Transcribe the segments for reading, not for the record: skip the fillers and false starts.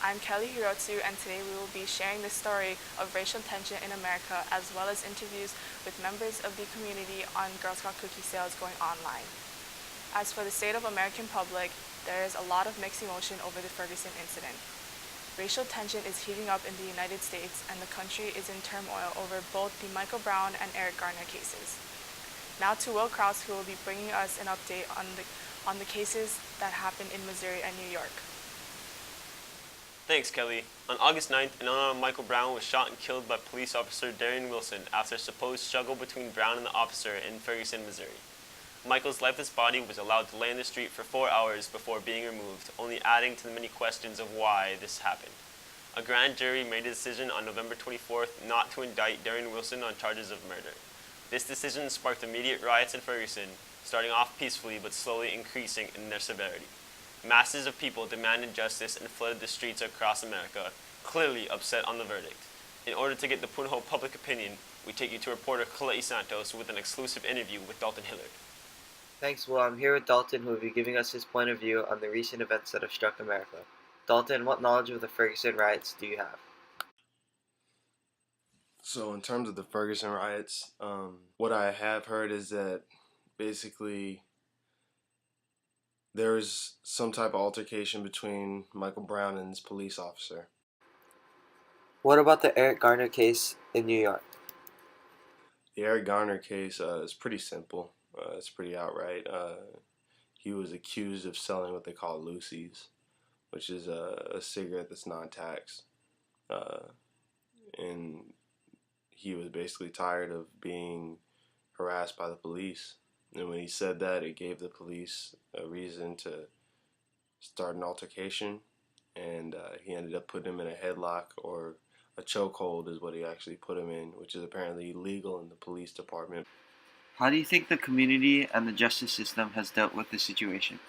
I'm Kelly Hirotsu, and today we will be sharing the story of racial tension in America as well as interviews with members of the community on Girl Scout cookie sales going online. As for the state of American public, there is a lot of mixed emotion over the Ferguson incident. Racial tension is heating up in the United States, and the country is in turmoil over both the Michael Brown and Eric Garner cases. Now to Will Krause, who will be bringing us an update on the cases that happened in Missouri and New York. Thanks, Kelly. On August 9th, an unarmed Michael Brown was shot and killed by police officer Darian Wilson after a supposed struggle between Brown and the officer in Ferguson, Missouri. Michael's lifeless body was allowed to lay in the street for 4 hours before being removed, only adding to the many questions of why this happened. A grand jury made a decision on November 24th not to indict Darian Wilson on charges of murder. This decision sparked immediate riots in Ferguson, starting off peacefully but slowly increasing in their severity. Masses of people demanded justice and flooded the streets across America, clearly upset on the verdict. In order to get the Punho public opinion, we take you to reporter Kalai Santos with an exclusive interview with Dalton Hillard. Thanks, Will. I'm here with Dalton, who will be giving us his point of view on the recent events that have struck America. Dalton, what knowledge of the Ferguson riots do you have? So, in terms of the Ferguson riots, what I have heard is that basically there was some type of altercation between Michael Brown and this police officer. What about the Eric Garner case in New York? The Eric Garner case is pretty simple. It's pretty outright. He was accused of selling what they call Lucy's, which is a cigarette that's non-tax. And he was basically tired of being harassed by the police. And when he said that, it gave the police a reason to start an altercation. And he ended up putting him in a headlock, or a chokehold is what he actually put him in, which is apparently illegal in the police department. How do you think the community and the justice system has dealt with the situation?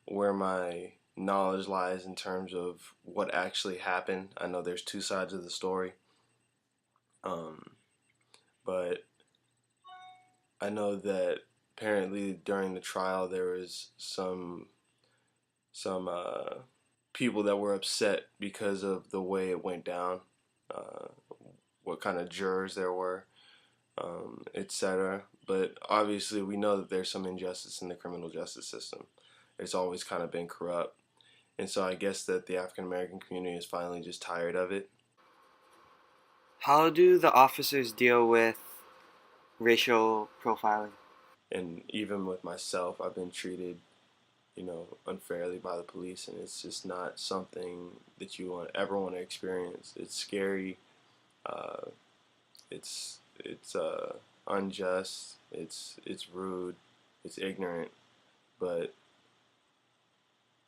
Where my knowledge lies in terms of what actually happened, I know there's two sides of the story. But I know that apparently during the trial there was some people that were upset because of the way it went down, uh, what kind of jurors there were, etc. But obviously we know that there's some injustice in the criminal justice system. It's always kind of been corrupt. And so I guess that the African American community is finally just tired of it. How do the officers deal with racial profiling? And even with myself, I've been treated, unfairly by the police, and it's just not something that you ever want to experience. It's scary. Uh, it's unjust. It's rude. It's ignorant. But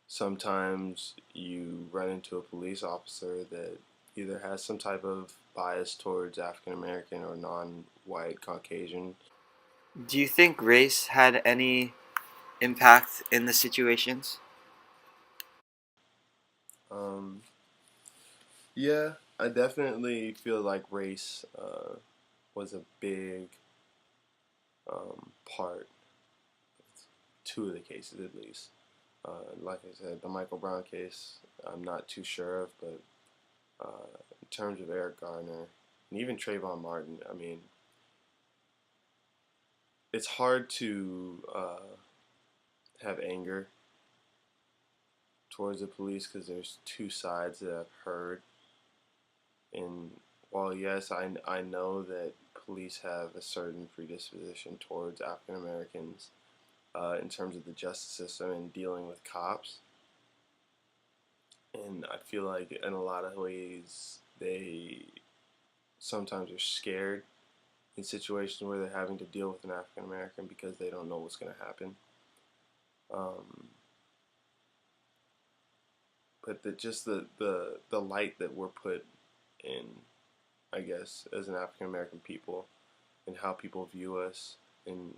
sometimes you run into a police officer that either has some type of bias towards African American or non-white Caucasian. Do you think race had any impact in the situations? Um, yeah, I definitely feel like race was a big part, two of the cases at least. Like I said, the Michael Brown case, I'm not too sure of, but in terms of Eric Garner and even Trayvon Martin, I mean, it's hard to have anger towards the police because there's two sides that I've heard. And while yes, I know that police have a certain predisposition towards African Americans in terms of the justice system and dealing with cops, and I feel like in a lot of ways they sometimes are scared in situations where they're having to deal with an African American because they don't know what's going to happen. Um, but the light that we're put in, I guess, as an African American people, and how people view us in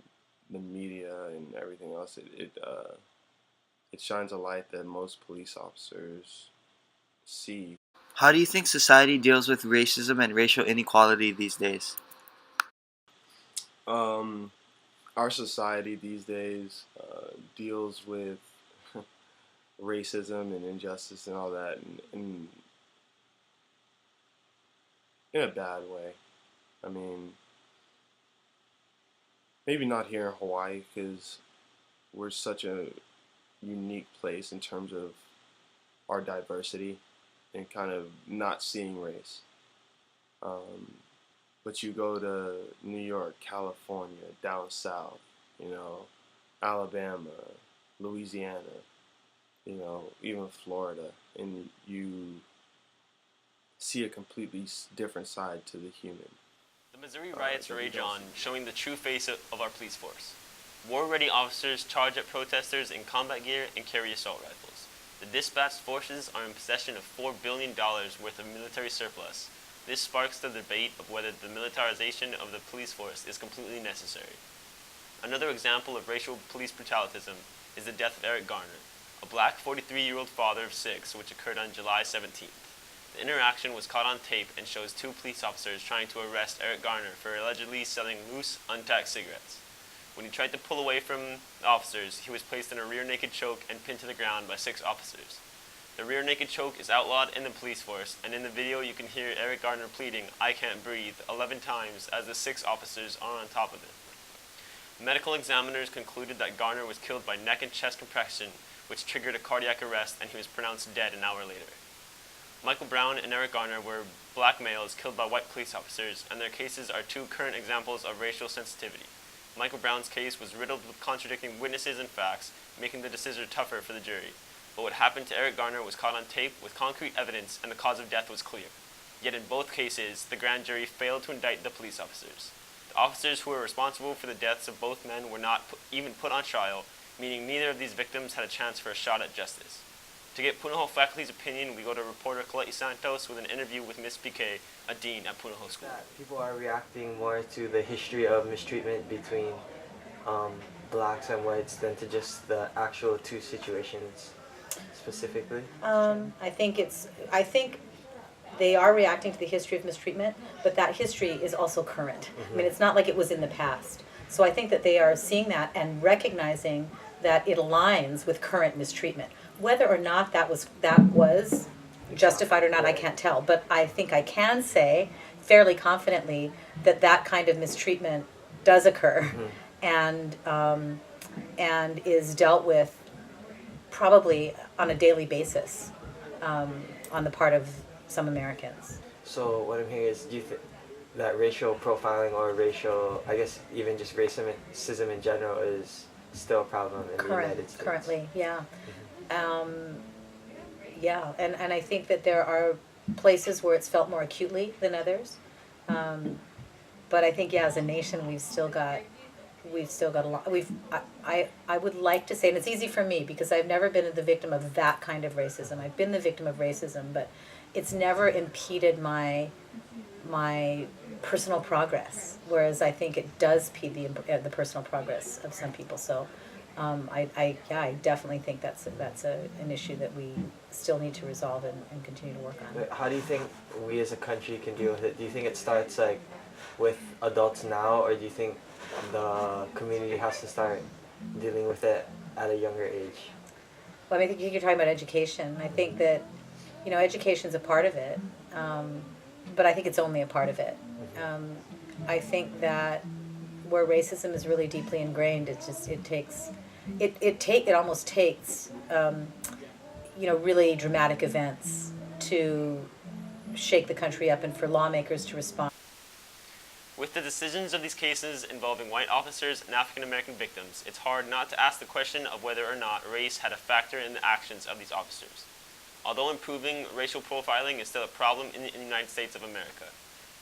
the media and everything else, it shines a light that most police officers see. How do you think society deals with racism and racial inequality these days? Um, our society these days deals with racism and injustice and all that in a bad way. I mean, maybe not here in Hawaii because we're such a unique place in terms of our diversity and kind of not seeing race. Um, but you go to New York, California, down south, you know, Alabama, Louisiana, you know, even Florida, and you see a completely different side to the human. The Missouri riots rage on, showing the true face of our police force. War-ready officers charge at protesters in combat gear and carry assault rifles. The dispatched forces are in possession of $4 billion worth of military surplus. This sparks the debate of whether the militarization of the police force is completely necessary. Another example of racial police brutalism is the death of Eric Garner, a black 43-year-old father of 6, which occurred on July 17th. The interaction was caught on tape and shows 2 police officers trying to arrest Eric Garner for allegedly selling loose, untaxed cigarettes. When he tried to pull away from the officers, he was placed in a rear naked choke and pinned to the ground by 6 officers. The rear naked choke is outlawed in the police force, and in the video you can hear Eric Garner pleading, "I can't breathe," 11 times as the 6 officers are on top of it. Medical examiners concluded that Garner was killed by neck and chest compression, which triggered a cardiac arrest, and he was pronounced dead an hour later. Michael Brown and Eric Garner were black males killed by white police officers, and their cases are 2 current examples of racial sensitivity. Michael Brown's case was riddled with contradicting witnesses and facts, making the decision tougher for the jury. But what happened to Eric Garner was caught on tape with concrete evidence, and the cause of death was clear. Yet in both cases, the grand jury failed to indict the police officers. The officers who were responsible for the deaths of both men were not even put on trial, meaning neither of these victims had a chance for a shot at justice. To get Punahou faculty's opinion, we go to reporter Kalai Santos with an interview with Miss Piquet, a dean at Punahou School. People are reacting more to the history of mistreatment between blacks and whites than to just the actual 2 situations specifically. I think they are reacting to the history of mistreatment, but that history is also current. I mean, it's not like it was in the past. So I think that they are seeing that and recognizing that it aligns with current mistreatment. Whether or not that was justified or not, I can't tell. But I think I can say fairly confidently that that kind of mistreatment does occur, and is dealt with probably on a daily basis on the part of some Americans. So what I'm hearing is, do you think that racial profiling or racial, I guess even just racism in general, is still a problem in the United States? Currently, yeah. Yeah, and I think that there are places where it's felt more acutely than others. But I think, yeah, as a nation, we've still got a lot. I would like to say, and it's easy for me because I've never been the victim of that kind of racism. I've been the victim of racism, but it's never impeded my personal progress. Whereas I think it does impede the personal progress of some people. So, I definitely think that's an issue that we still need to resolve and continue to work on. How do you think we as a country can deal with it? Do you think it starts like with adults now, or do you think the community has to start dealing with it at a younger age? Well, I think you're talking about education. I think that, education's a part of it, but I think it's only a part of it. I think that where racism is really deeply ingrained, it almost takes, really dramatic events to shake the country up and for lawmakers to respond. With the decisions of these cases involving white officers and African American victims, it's hard not to ask the question of whether or not race had a factor in the actions of these officers. Although improving racial profiling is still a problem in the United States of America,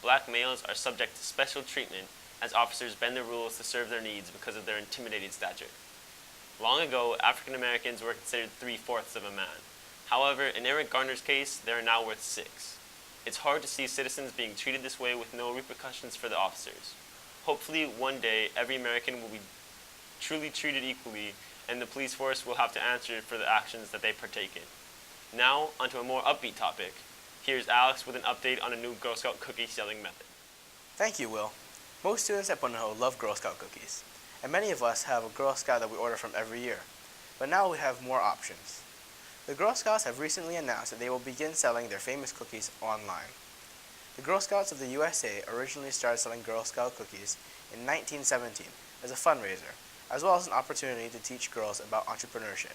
black males are subject to special treatment as officers bend the rules to serve their needs because of their intimidating stature. Long ago, African Americans were considered 3/4 of a man. However, in Eric Garner's case, they are now worth 6. It's hard to see citizens being treated this way with no repercussions for the officers. Hopefully, one day, every American will be truly treated equally, and the police force will have to answer for the actions that they partake in. Now, onto a more upbeat topic. Here's Alex with an update on a new Girl Scout cookie selling method. Thank you, Will. Most students at Punahou love Girl Scout cookies, and many of us have a Girl Scout that we order from every year. But now we have more options. The Girl Scouts have recently announced that they will begin selling their famous cookies online. The Girl Scouts of the USA originally started selling Girl Scout cookies in 1917 as a fundraiser, as well as an opportunity to teach girls about entrepreneurship.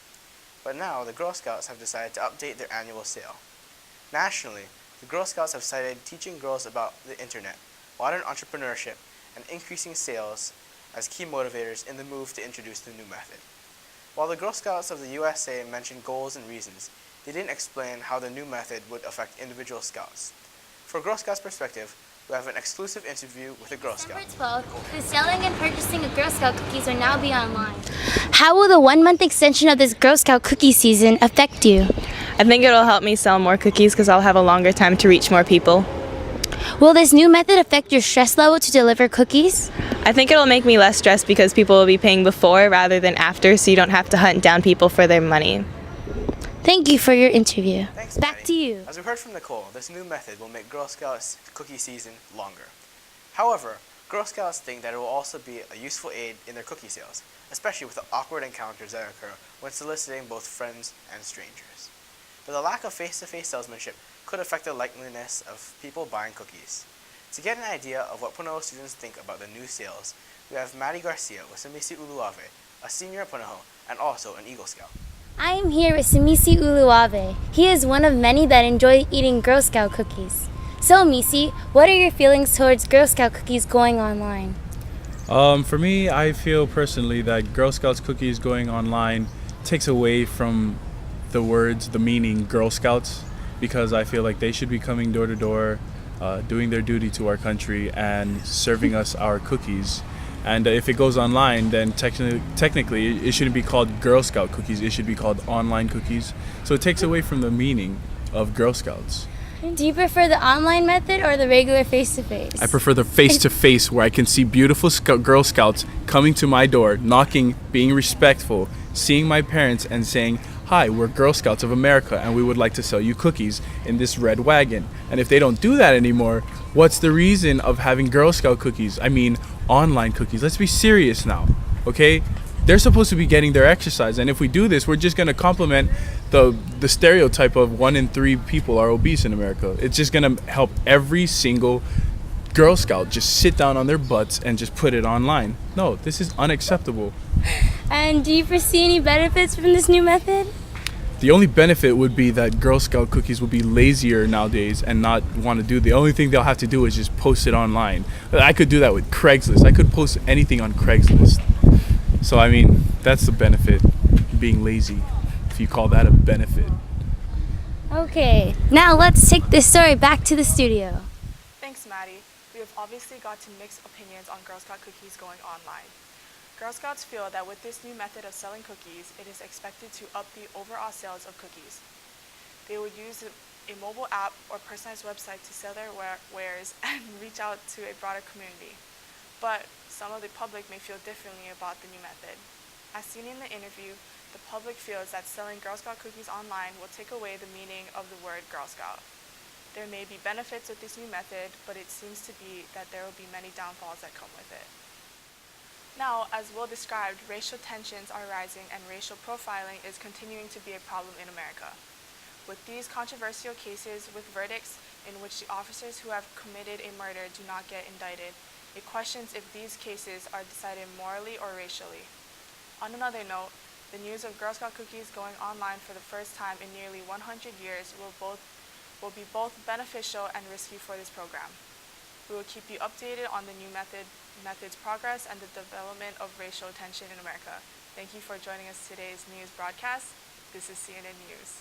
But now, the Girl Scouts have decided to update their annual sale. Nationally, the Girl Scouts have cited teaching girls about the internet, modern entrepreneurship, and increasing sales as key motivators in the move to introduce the new method. While the Girl Scouts of the USA mentioned goals and reasons, they didn't explain how the new method would affect individual scouts. For Girl Scouts Perspective, we have an exclusive interview with a Girl Scout. December 12th, the selling and purchasing of Girl Scout cookies will now be online. How will the 1-month extension of this Girl Scout cookie season affect you? I think it'll help me sell more cookies because I'll have a longer time to reach more people. Will this new method affect your stress level to deliver cookies? I think it'll make me less stressed because people will be paying before rather than after, so you don't have to hunt down people for their money. Thank you for your interview. Thanks, Back Maddie. to you. As we heard from Nicole, this new method will make Girl Scouts cookie season longer. However, Girl Scouts think that it will also be a useful aid in their cookie sales, especially with the awkward encounters that occur when soliciting both friends and strangers. But the lack of face-to-face salesmanship could affect the likeliness of people buying cookies. To get an idea of what Punahou students think about the new sales, we have Madi Garcia with Samisi Uluave, a senior at Punahou and also an Eagle Scout. I am here with Samisi Uluave. He is one of many that enjoy eating Girl Scout cookies. So, Misi, what are your feelings towards Girl Scout cookies going online? For me, I feel personally that Girl Scouts cookies going online takes away from the words, the meaning Girl Scouts, because I feel like they should be coming door to door, doing their duty to our country and serving us our cookies. And if it goes online, then technically it shouldn't be called Girl Scout cookies, it should be called online cookies. So it takes away from the meaning of Girl Scouts. Do you prefer the online method or the regular face-to-face? I prefer the face-to-face where I can see beautiful Girl Scouts coming to my door, knocking, being respectful, seeing my parents and saying, "Hi, we're Girl Scouts of America and we would like to sell you cookies in this red wagon." And if they don't do that anymore, what's the reason of having Girl Scout cookies? I mean, online cookies. Let's be serious now, okay? They're supposed to be getting their exercise, and if we do this, we're just going to complement the stereotype of 1 in 3 people are obese in America. It's just going to help every single Girl Scout just sit down on their butts and just put it online. No, this is unacceptable. And do you foresee any benefits from this new method? The only benefit would be that Girl Scout cookies will be lazier nowadays and not want to do. The only thing they'll have to do is just post it online. I could do that with Craigslist. I could post anything on Craigslist. So I mean, that's the benefit, being lazy, if you call that a benefit. Okay, now let's take this story back to the studio. Thanks, Maddie. We have obviously got to mixed opinions on Girl Scout cookies going online. Girl Scouts feel that with this new method of selling cookies, it is expected to up the overall sales of cookies. They would use a mobile app or personalized website to sell their wares and reach out to a broader community. But some of the public may feel differently about the new method. As seen in the interview, the public feels that selling Girl Scout cookies online will take away the meaning of the word Girl Scout. There may be benefits with this new method, but it seems to be that there will be many downfalls that come with it. Now, as Will described, racial tensions are rising and racial profiling is continuing to be a problem in America. With these controversial cases with verdicts in which the officers who have committed a murder do not get indicted, it questions if these cases are decided morally or racially. On another note, the news of Girl Scout cookies going online for the first time in nearly 100 years will be both beneficial and risky for this program. We will keep you updated on the new method's progress and the development of racial tension in America. Thank you for joining us today's news broadcast. This is CNN News.